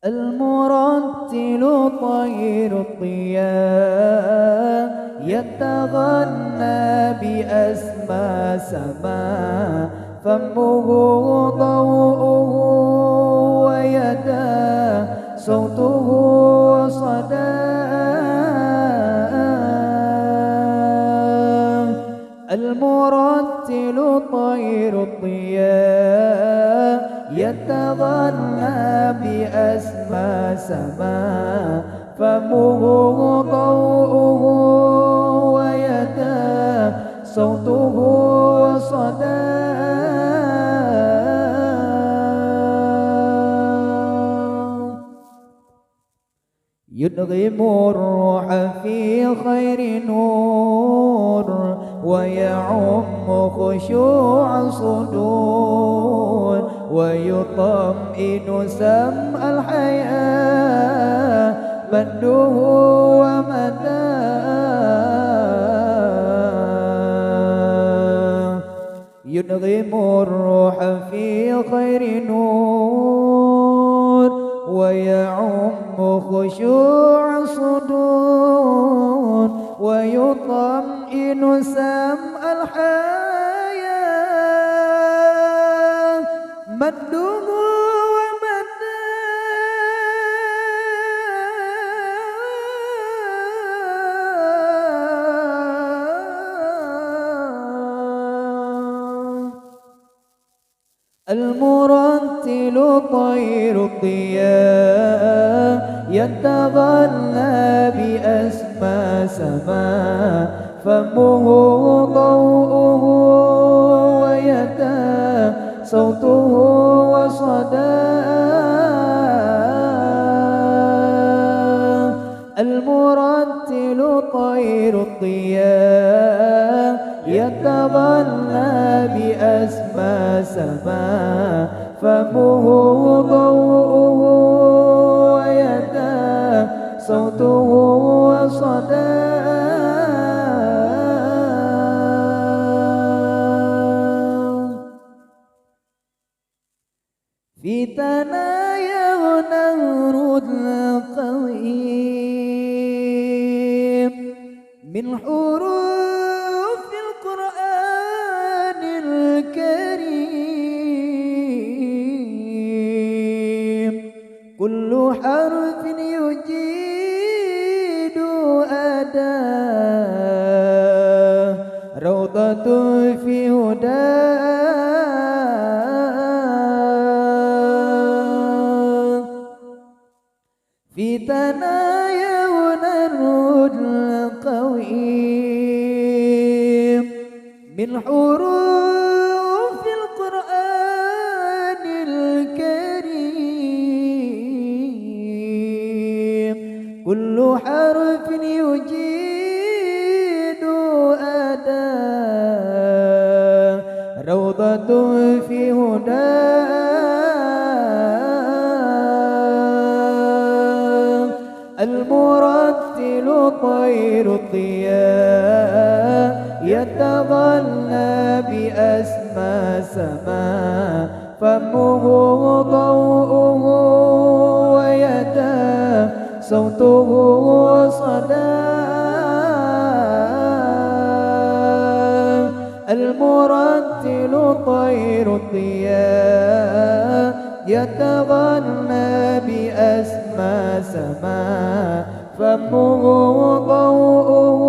المرتل طير الضياء يتغنى بأسمى سما فمه ضوءه ويداه صوته وصداه. المرتل طير الضياء يتغنى بأسمى سما فمه ضوءه ويداه صوته وصداه. يدغم الروح في خير نور ويعم خشوع صدور ويطمئن سمع الحياة مده ومداه. يدغم الروح في خير نور ويعم خشوع صدور ويطمئن سمع الحياة مده المرتل طير الضياء يتغنى بأسمى سما فمه ضوءه ويداه صوته وصداه. المرتل طير الضياء يتغنى بأسمى سما فمه ضوءه ويداه صوته وصداه. في ثناياه نهر القويم من حروف القرآن الكريم كل حرف يجيد أداه روضة في هداه. في ثناياه نهر القويم من حروف القرآن الكريم كل حرف يجيد أداه روضة في هداه. المرتل طير الضياء يتغنى بأسمى سما فمه ضوءه ويداه صوته وصداه. المرتل طير الضياء يتغنى بأسمى سما فمه ضوءه